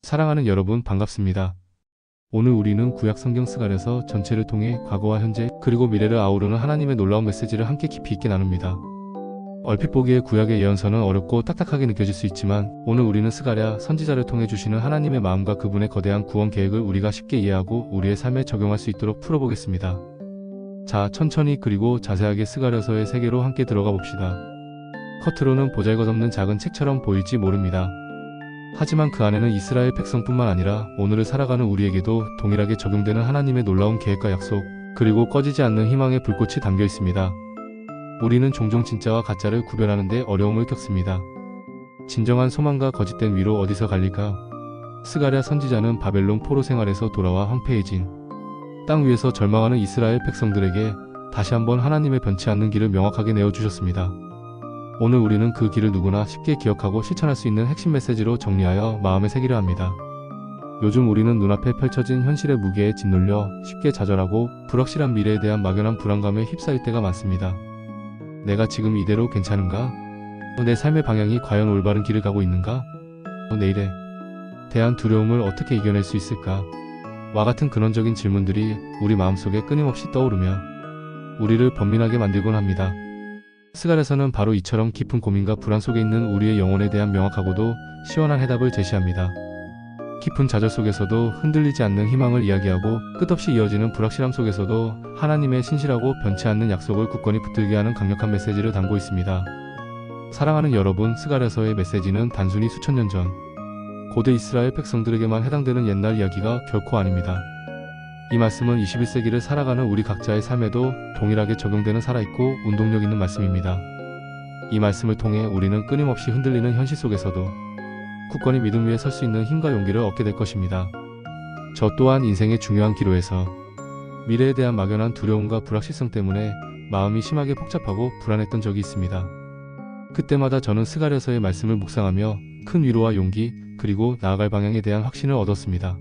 사랑하는 여러분 반갑습니다. 오늘 우리는 구약 성경 스가랴서 전체를 통해 과거와 현재 그리고 미래를 아우르는 하나님의 놀라운 메시지를 함께 깊이 있게 나눕니다. 얼핏 보기에 구약의 예언서는 어렵고 딱딱하게 느껴질 수 있지만 오늘 우리는 스가랴 선지자를 통해 주시는 하나님의 마음과 그분의 거대한 구원 계획을 우리가 쉽게 이해하고 우리의 삶에 적용할 수 있도록 풀어보겠습니다. 자, 천천히 그리고 자세하게 스가랴서의 세계로 함께 들어가 봅시다. 겉으로는 보잘것없는 작은 책처럼 보일지 모릅니다. 하지만 그 안에는 이스라엘 백성뿐만 아니라 오늘을 살아가는 우리에게도 동일하게 적용되는 하나님의 놀라운 계획과 약속, 그리고 꺼지지 않는 희망의 불꽃이 담겨 있습니다. 우리는 종종 진짜와 가짜를 구별하는 데 어려움을 겪습니다. 진정한 소망과 거짓된 위로 어디서 갈릴까요? 스가랴 선지자는 바벨론 포로 생활에서 돌아와 황폐해진 땅 위에서 절망하는 이스라엘 백성들에게 다시 한번 하나님의 변치 않는 길을 명확하게 내어주셨습니다. 오늘 우리는 그 길을 누구나 쉽게 기억하고 실천할 수 있는 핵심 메시지로 정리하여 마음에 새기려 합니다. 요즘 우리는 눈앞에 펼쳐진 현실의 무게에 짓눌려 쉽게 좌절하고 불확실한 미래에 대한 막연한 불안감에 휩싸일 때가 많습니다. 내가 지금 이대로 괜찮은가? 내 삶의 방향이 과연 올바른 길을 가고 있는가? 내일에 대한 두려움을 어떻게 이겨낼 수 있을까? 와 같은 근원적인 질문들이 우리 마음속에 끊임없이 떠오르며 우리를 번민하게 만들곤 합니다. 스가랴서는 바로 이처럼 깊은 고민과 불안 속에 있는 우리의 영혼에 대한 명확하고도 시원한 해답을 제시합니다. 깊은 좌절 속에서도 흔들리지 않는 희망을 이야기하고 끝없이 이어지는 불확실함 속에서도 하나님의 신실하고 변치 않는 약속을 굳건히 붙들게 하는 강력한 메시지를 담고 있습니다. 사랑하는 여러분, 스가랴서의 메시지는 단순히 수천 년 전 고대 이스라엘 백성들에게만 해당되는 옛날 이야기가 결코 아닙니다. 이 말씀은 21세기를 살아가는 우리 각자의 삶에도 동일하게 적용되는 살아있고 운동력 있는 말씀입니다. 이 말씀을 통해 우리는 끊임없이 흔들리는 현실 속에서도 굳건히 믿음 위에 설 수 있는 힘과 용기를 얻게 될 것입니다. 저 또한 인생의 중요한 기로에서 미래에 대한 막연한 두려움과 불확실성 때문에 마음이 심하게 복잡하고 불안했던 적이 있습니다. 그때마다 저는 스가랴서의 말씀을 묵상하며 큰 위로와 용기, 그리고 나아갈 방향에 대한 확신을 얻었습니다.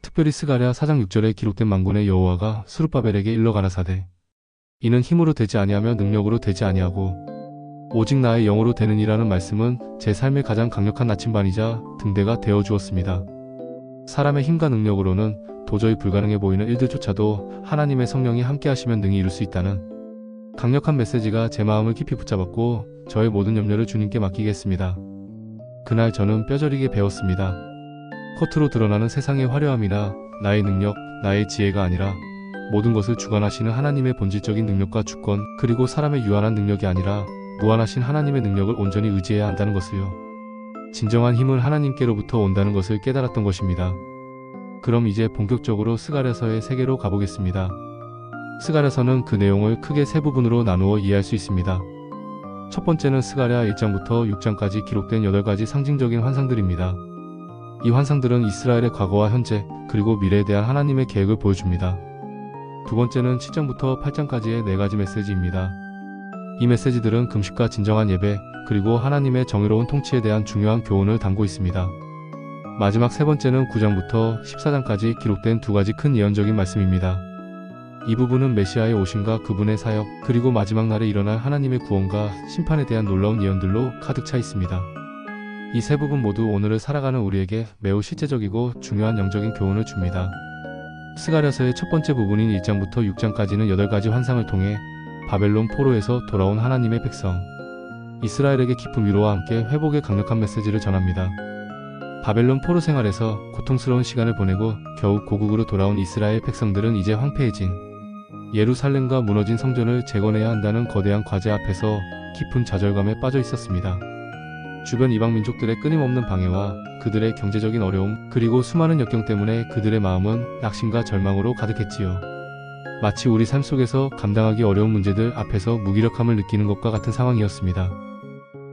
특별히 스가랴 4장 6절에 기록된 만군의 여호와가 스룹바벨에게 일러 가라사대 이는 힘으로 되지 아니하며 능력으로 되지 아니하고 오직 나의 영으로 되느니라는 말씀은 제 삶의 가장 강력한 나침반이자 등대가 되어 주었습니다. 사람의 힘과 능력으로는 도저히 불가능해 보이는 일들조차도 하나님의 성령이 함께 하시면 능히 이룰 수 있다는 강력한 메시지가 제 마음을 깊이 붙잡았고 저의 모든 염려를 주님께 맡기겠습니다. 그날 저는 뼈저리게 배웠습니다. 겉으로 드러나는 세상의 화려함이나 나의 능력, 나의 지혜가 아니라 모든 것을 주관하시는 하나님의 본질적인 능력과 주권, 그리고 사람의 유한한 능력이 아니라 무한하신 하나님의 능력을 온전히 의지해야 한다는 것을요. 진정한 힘은 하나님께로부터 온다는 것을 깨달았던 것입니다. 그럼 이제 본격적으로 스가랴서의 세계로 가보겠습니다. 스가랴서는 그 내용을 크게 세 부분으로 나누어 이해할 수 있습니다. 첫 번째는 스가랴 1장부터 6장까지 기록된 8가지 상징적인 환상들입니다. 이 환상들은 이스라엘의 과거와 현재, 그리고 미래에 대한 하나님의 계획을 보여줍니다. 두 번째는 7장부터 8장까지의 4가지 메시지입니다. 이 메시지들은 금식과 진정한 예배, 그리고 하나님의 정의로운 통치에 대한 중요한 교훈을 담고 있습니다. 마지막 세 번째는 9장부터 14장까지 기록된 2가지 큰 예언적인 말씀입니다. 이 부분은 메시아의 오심과 그분의 사역, 그리고 마지막 날에 일어날 하나님의 구원과 심판에 대한 놀라운 예언들로 가득 차 있습니다. 이 세 부분 모두 오늘을 살아가는 우리에게 매우 실제적이고 중요한 영적인 교훈을 줍니다. 스가랴서의 첫 번째 부분인 1장부터 6장까지는 8가지 환상을 통해 바벨론 포로에서 돌아온 하나님의 백성 이스라엘에게 깊은 위로와 함께 회복의 강력한 메시지를 전합니다. 바벨론 포로 생활에서 고통스러운 시간을 보내고 겨우 고국으로 돌아온 이스라엘 백성들은 이제 황폐해진 예루살렘과 무너진 성전을 재건해야 한다는 거대한 과제 앞에서 깊은 좌절감에 빠져 있었습니다. 주변 이방 민족들의 끊임없는 방해와 그들의 경제적인 어려움, 그리고 수많은 역경 때문에 그들의 마음은 낙심과 절망으로 가득했지요. 마치 우리 삶 속에서 감당하기 어려운 문제들 앞에서 무기력함을 느끼는 것과 같은 상황이었습니다.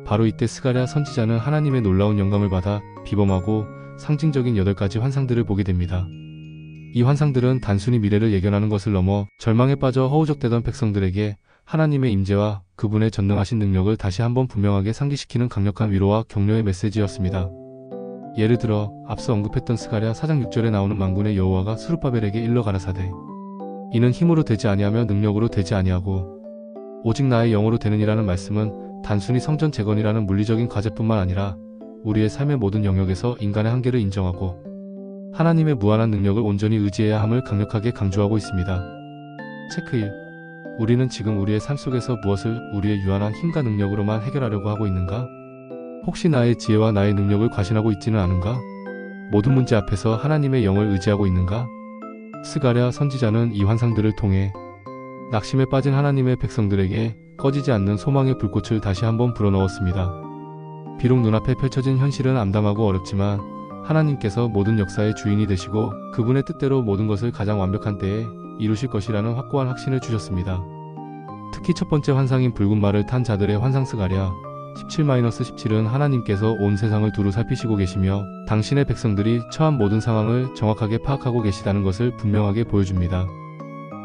바로 이때 스가랴 선지자는 하나님의 놀라운 영감을 받아 비범하고 상징적인 8가지 환상들을 보게 됩니다. 이 환상들은 단순히 미래를 예견하는 것을 넘어 절망에 빠져 허우적대던 백성들에게 하나님의 임재와 그분의 전능하신 능력을 다시 한번 분명하게 상기시키는 강력한 위로와 격려의 메시지였습니다. 예를 들어 앞서 언급했던 스가랴 4장 6절에 나오는 만군의 여호와가 스룹바벨에게 일러 가라사대 이는 힘으로 되지 아니하며 능력으로 되지 아니하고 오직 나의 영으로 되느니라는 말씀은 단순히 성전 재건이라는 물리적인 과제뿐만 아니라 우리의 삶의 모든 영역에서 인간의 한계를 인정하고 하나님의 무한한 능력을 온전히 의지해야 함을 강력하게 강조하고 있습니다. 체크 1. 우리는 지금 우리의 삶 속에서 무엇을 우리의 유한한 힘과 능력으로만 해결하려고 하고 있는가? 혹시 나의 지혜와 나의 능력을 과신하고 있지는 않은가? 모든 문제 앞에서 하나님의 영을 의지하고 있는가? 스가랴 선지자는 이 환상들을 통해 낙심에 빠진 하나님의 백성들에게 꺼지지 않는 소망의 불꽃을 다시 한번 불어넣었습니다. 비록 눈앞에 펼쳐진 현실은 암담하고 어렵지만 하나님께서 모든 역사의 주인이 되시고 그분의 뜻대로 모든 것을 가장 완벽한 때에 이루실 것이라는 확고한 확신을 주셨습니다. 특히 첫 번째 환상인 붉은 말을 탄 자들의 환상 스가랴 17-17은 하나님께서 온 세상을 두루 살피시고 계시며 당신의 백성들이 처한 모든 상황을 정확하게 파악하고 계시다는 것을 분명하게 보여줍니다.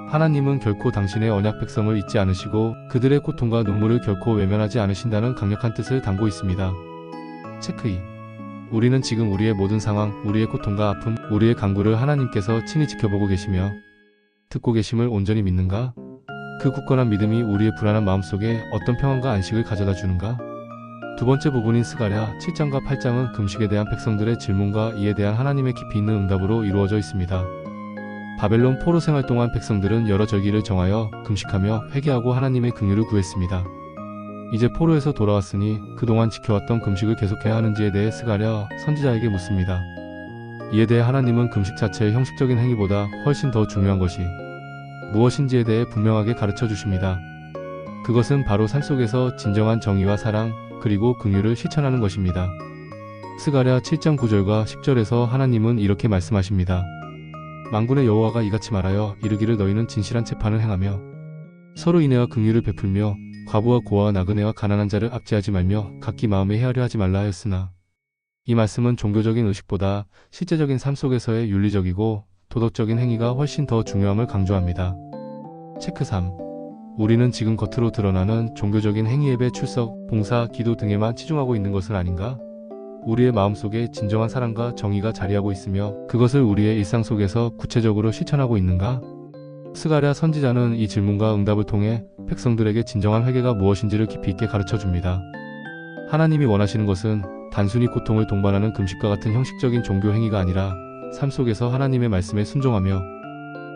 하나님은 결코 당신의 언약 백성을 잊지 않으시고 그들의 고통과 눈물을 결코 외면하지 않으신다는 강력한 뜻을 담고 있습니다. 체크 2. 우리는 지금 우리의 모든 상황, 우리의 고통과 아픔, 우리의 간구를 하나님께서 친히 지켜보고 계시며 듣고 계심을 온전히 믿는가? 그 굳건한 믿음이 우리의 불안한 마음속에 어떤 평안과 안식을 가져다 주는가? 두 번째 부분인 스가랴 7장과 8장은 금식에 대한 백성들의 질문과 이에 대한 하나님의 깊이 있는 응답으로 이루어져 있습니다. 바벨론 포로 생활 동안 백성들은 여러 절기를 정하여 금식하며 회개하고 하나님의 긍휼을 구했습니다. 이제 포로에서 돌아왔으니 그동안 지켜왔던 금식을 계속해야 하는지에 대해 스가랴 선지자에게 묻습니다. 이에 대해 하나님은 금식 자체의 형식적인 행위보다 훨씬 더 중요한 것이 무엇인지에 대해 분명하게 가르쳐 주십니다. 그것은 바로 삶 속에서 진정한 정의와 사랑 그리고 긍휼을 실천하는 것입니다. 스가랴 7장 9절과 10절에서 하나님은 이렇게 말씀하십니다. 만군의 여호와가 이같이 말하여 이르기를 너희는 진실한 재판을 행하며 서로 인애와 긍휼을 베풀며 과부와 고아와 나그네와 가난한 자를 압제하지 말며 각기 마음에 헤아려 하지 말라 하였으나 이 말씀은 종교적인 의식보다 실제적인 삶 속에서의 윤리적이고 도덕적인 행위가 훨씬 더 중요함을 강조합니다. 체크 3. 우리는 지금 겉으로 드러나는 종교적인 행위 예배 출석, 봉사, 기도 등에만 치중하고 있는 것은 아닌가? 우리의 마음속에 진정한 사랑과 정의가 자리하고 있으며 그것을 우리의 일상 속에서 구체적으로 실천하고 있는가? 스가랴 선지자는 이 질문과 응답을 통해 백성들에게 진정한 회개가 무엇인지를 깊이 있게 가르쳐 줍니다. 하나님이 원하시는 것은 단순히 고통을 동반하는 금식과 같은 형식적인 종교 행위가 아니라 삶 속에서 하나님의 말씀에 순종하며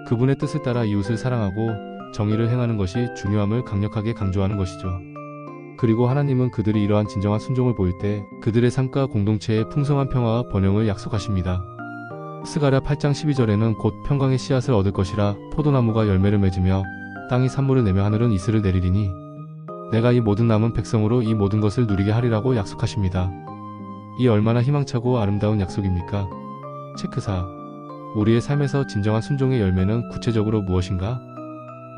그분의 뜻을 따라 이웃을 사랑하고 정의를 행하는 것이 중요함을 강력하게 강조하는 것이죠. 그리고 하나님은 그들이 이러한 진정한 순종을 보일 때 그들의 삶과 공동체의 풍성한 평화와 번영을 약속하십니다. 스가랴 8장 12절에는 곧 평강의 씨앗을 얻을 것이라 포도나무가 열매를 맺으며 땅이 산물을 내며 하늘은 이슬을 내리리니 내가 이 모든 남은 백성으로 이 모든 것을 누리게 하리라고 약속하십니다. 이 얼마나 희망차고 아름다운 약속입니까? 체크 4. 우리의 삶에서 진정한 순종의 열매는 구체적으로 무엇인가?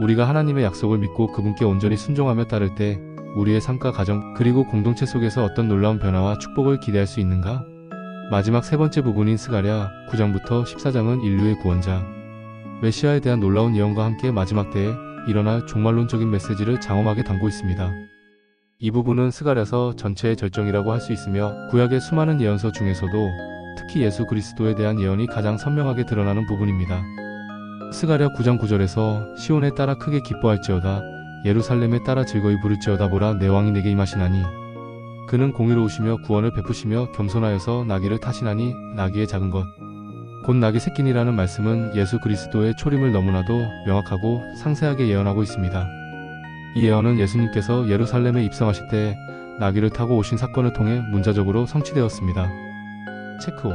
우리가 하나님의 약속을 믿고 그분께 온전히 순종하며 따를 때 우리의 삶과 가정 그리고 공동체 속에서 어떤 놀라운 변화와 축복을 기대할 수 있는가? 마지막 세 번째 부분인 스가랴 9장부터 14장은 인류의 구원자 메시아에 대한 놀라운 예언과 함께 마지막 때에 일어날 종말론적인 메시지를 장엄하게 담고 있습니다. 이 부분은 스가랴서 전체의 절정이라고 할 수 있으며 구약의 수많은 예언서 중에서도 특히 예수 그리스도에 대한 예언이 가장 선명하게 드러나는 부분입니다. 스가랴 9장 9절에서 시온에 따라 크게 기뻐할지어다 예루살렘에 따라 즐거이 부를지어다 보라 내 왕이 내게 임하시나니 그는 공의로우시며 구원을 베푸시며 겸손하여서 나귀를 타시나니 나귀의 작은 것 곧 나귀 새끼니라는 말씀은 예수 그리스도의 초림을 너무나도 명확하고 상세하게 예언하고 있습니다. 이 예언은 예수님께서 예루살렘에 입성하실 때 나귀를 타고 오신 사건을 통해 문자적으로 성취되었습니다. 체크 5.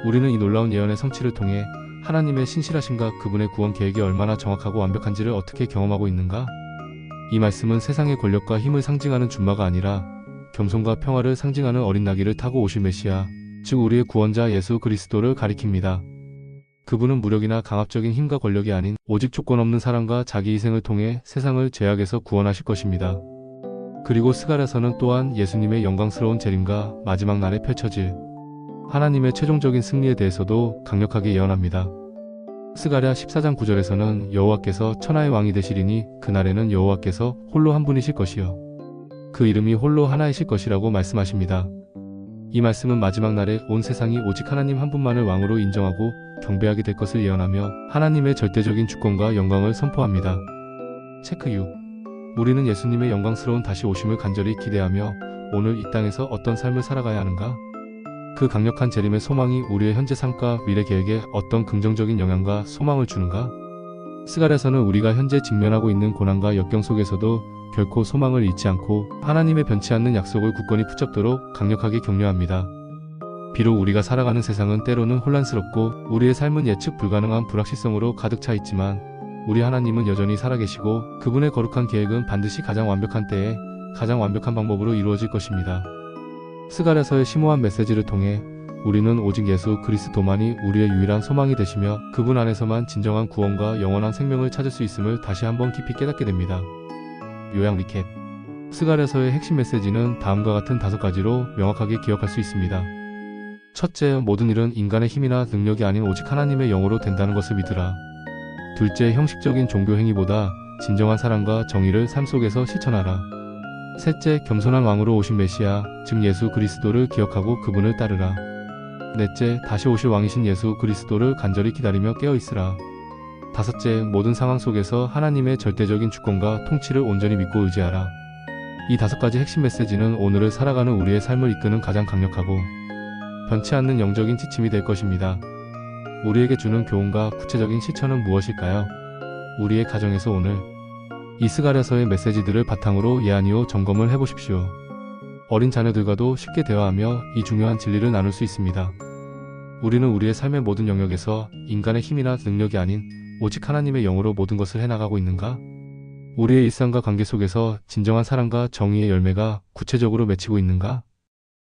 우리는 이 놀라운 예언의 성취를 통해 하나님의 신실하심과 그분의 구원 계획이 얼마나 정확하고 완벽한지를 어떻게 경험하고 있는가? 이 말씀은 세상의 권력과 힘을 상징하는 준마가 아니라 겸손과 평화를 상징하는 어린 나귀를 타고 오실 메시아, 즉 우리의 구원자 예수 그리스도를 가리킵니다. 그분은 무력이나 강압적인 힘과 권력이 아닌 오직 조건 없는 사랑과 자기 희생을 통해 세상을 죄악에서 구원하실 것입니다. 그리고 스가랴서는 또한 예수님의 영광스러운 재림과 마지막 날에 펼쳐질 하나님의 최종적인 승리에 대해서도 강력하게 예언합니다. 스가랴 14장 9절에서는 여호와께서 천하의 왕이 되시리니 그날에는 여호와께서 홀로 한 분이실 것이요 그 이름이 홀로 하나이실 것이라고 말씀하십니다. 이 말씀은 마지막 날에 온 세상이 오직 하나님 한 분만을 왕으로 인정하고 경배하게 될 것을 예언하며 하나님의 절대적인 주권과 영광을 선포합니다. 체크 6. 우리는 예수님의 영광스러운 다시 오심을 간절히 기대하며 오늘 이 땅에서 어떤 삶을 살아가야 하는가? 그 강력한 재림의 소망이 우리의 현재 삶과 미래 계획에 어떤 긍정적인 영향과 소망을 주는가? 스갈에서는 우리가 현재 직면하고 있는 고난과 역경 속에서도 결코 소망을 잃지 않고 하나님의 변치 않는 약속을 굳건히 붙잡도록 강력하게 격려합니다. 비록 우리가 살아가는 세상은 때로는 혼란스럽고 우리의 삶은 예측 불가능한 불확실성으로 가득 차 있지만 우리 하나님은 여전히 살아계시고 그분의 거룩한 계획은 반드시 가장 완벽한 때에 가장 완벽한 방법으로 이루어질 것입니다. 스갈에서의 심오한 메시지를 통해 우리는 오직 예수 그리스도만이 우리의 유일한 소망이 되시며 그분 안에서만 진정한 구원과 영원한 생명을 찾을 수 있음을 다시 한번 깊이 깨닫게 됩니다. 요약 리캡. 스갈에서의 핵심 메시지는 다음과 같은 5가지로 명확하게 기억할 수 있습니다. 첫째, 모든 일은 인간의 힘이나 능력이 아닌 오직 하나님의 영으로 된다는 것을 믿으라. 둘째, 형식적인 종교 행위보다 진정한 사랑과 정의를 삶 속에서 실천하라. 셋째, 겸손한 왕으로 오신 메시아, 즉 예수 그리스도를 기억하고 그분을 따르라. 넷째, 다시 오실 왕이신 예수 그리스도를 간절히 기다리며 깨어있으라. 다섯째, 모든 상황 속에서 하나님의 절대적인 주권과 통치를 온전히 믿고 의지하라. 이 5가지 핵심 메시지는 오늘을 살아가는 우리의 삶을 이끄는 가장 강력하고 변치 않는 영적인 지침이 될 것입니다. 우리에게 주는 교훈과 구체적인 실천은 무엇일까요? 우리의 가정에서 오늘 이 스갈에서의 메시지들을 바탕으로 예아니오 점검을 해보십시오. 어린 자녀들과도 쉽게 대화하며 이 중요한 진리를 나눌 수 있습니다. 우리는 우리의 삶의 모든 영역에서 인간의 힘이나 능력이 아닌 오직 하나님의 영으로 모든 것을 해나가고 있는가? 우리의 일상과 관계 속에서 진정한 사랑과 정의의 열매가 구체적으로 맺히고 있는가?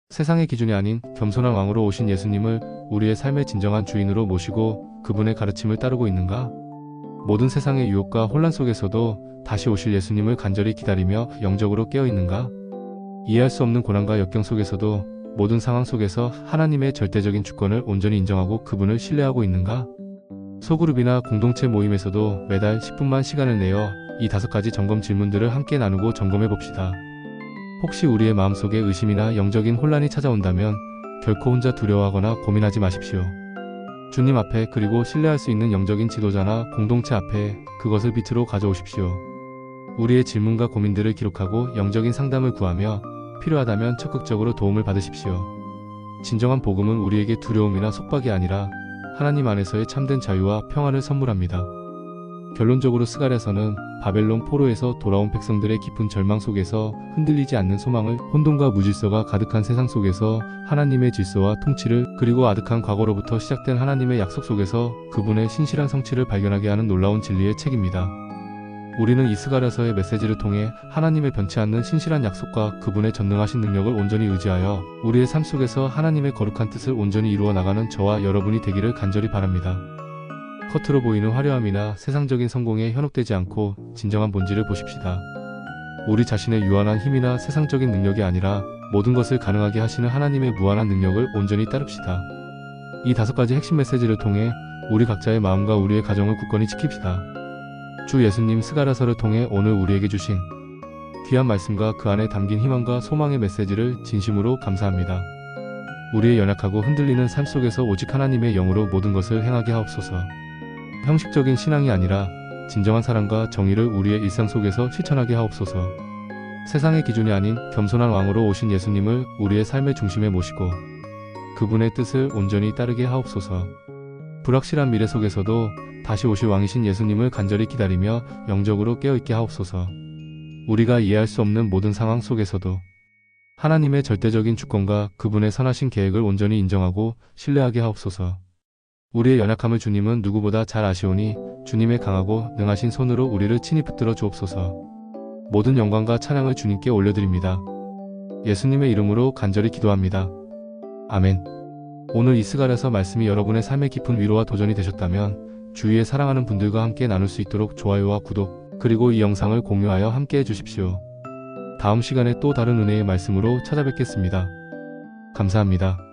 세상의 기준이 아닌 겸손한 왕으로 오신 예수님을 우리의 삶의 진정한 주인으로 모시고 그분의 가르침을 따르고 있는가? 모든 세상의 유혹과 혼란 속에서도 다시 오실 예수님을 간절히 기다리며 영적으로 깨어있는가? 이해할 수 없는 고난과 역경 속에서도 모든 상황 속에서 하나님의 절대적인 주권을 온전히 인정하고 그분을 신뢰하고 있는가? 소그룹이나 공동체 모임에서도 매달 10분만 시간을 내어 이 5가지 점검 질문들을 함께 나누고 점검해 봅시다. 혹시 우리의 마음속에 의심이나 영적인 혼란이 찾아온다면 결코 혼자 두려워하거나 고민하지 마십시오. 주님 앞에 그리고 신뢰할 수 있는 영적인 지도자나 공동체 앞에 그것을 빛으로 가져오십시오. 우리의 질문과 고민들을 기록하고 영적인 상담을 구하며 필요하다면 적극적으로 도움을 받으십시오. 진정한 복음은 우리에게 두려움이나 속박이 아니라 하나님 안에서의 참된 자유와 평안을 선물합니다. 결론적으로 스갈에서는 바벨론 포로에서 돌아온 백성들의 깊은 절망 속에서 흔들리지 않는 소망을, 혼돈과 무질서가 가득한 세상 속에서 하나님의 질서와 통치를, 그리고 아득한 과거로부터 시작된 하나님의 약속 속에서 그분의 신실한 성취를 발견하게 하는 놀라운 진리의 책입니다. 우리는 이 스갈에서의 메시지를 통해 하나님의 변치 않는 신실한 약속과 그분의 전능하신 능력을 온전히 의지하여 우리의 삶 속에서 하나님의 거룩한 뜻을 온전히 이루어 나가는 저와 여러분이 되기를 간절히 바랍니다. 겉으로 보이는 화려함이나 세상적인 성공에 현혹되지 않고 진정한 본질을 보십시다. 우리 자신의 유한한 힘이나 세상적인 능력이 아니라 모든 것을 가능하게 하시는 하나님의 무한한 능력을 온전히 따릅시다. 이 5가지 핵심 메시지를 통해 우리 각자의 마음과 우리의 가정을 굳건히 지킵시다. 주 예수님 스갈에서를 통해 오늘 우리에게 주신 귀한 말씀과 그 안에 담긴 희망과 소망의 메시지를 진심으로 감사합니다. 우리의 연약하고 흔들리는 삶 속에서 오직 하나님의 영으로 모든 것을 행하게 하옵소서. 형식적인 신앙이 아니라 진정한 사랑과 정의를 우리의 일상 속에서 실천하게 하옵소서. 세상의 기준이 아닌 겸손한 왕으로 오신 예수님을 우리의 삶의 중심에 모시고 그분의 뜻을 온전히 따르게 하옵소서. 불확실한 미래 속에서도 다시 오실 왕이신 예수님을 간절히 기다리며 영적으로 깨어있게 하옵소서. 우리가 이해할 수 없는 모든 상황 속에서도 하나님의 절대적인 주권과 그분의 선하신 계획을 온전히 인정하고 신뢰하게 하옵소서. 우리의 연약함을 주님은 누구보다 잘 아시오니 주님의 강하고 능하신 손으로 우리를 친히 붙들어 주옵소서. 모든 영광과 찬양을 주님께 올려드립니다. 예수님의 이름으로 간절히 기도합니다. 아멘. 오늘 이 스갈에서 말씀이 여러분의 삶의 깊은 위로와 도전이 되셨다면 주위에 사랑하는 분들과 함께 나눌 수 있도록 좋아요와 구독, 그리고 이 영상을 공유하여 함께 해주십시오. 다음 시간에 또 다른 은혜의 말씀으로 찾아뵙겠습니다. 감사합니다.